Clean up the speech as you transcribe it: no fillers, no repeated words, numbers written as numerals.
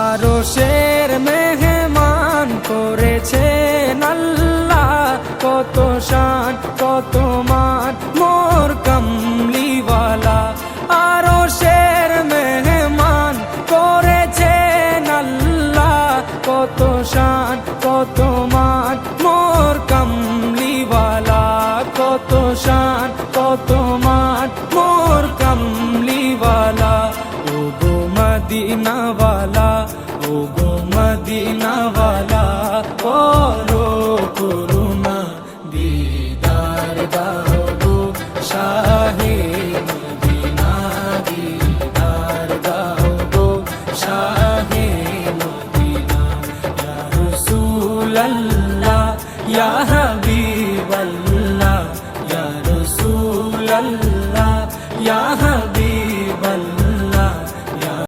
আরশের মেহমান করেছেন আল্লাহ, কত শান কত মান মোর কামলিওয়ালা। আরশের মেহমান করেছেন আল্লাহ, কত শান কত মান মোর কামলিওয়ালা, কত শান কত মান মোর কামলিওয়ালা। ও গো মদিনাওয়ালা, ও গো মদিনাওয়ালা, করো করুণা দিদার দাও গো শাহ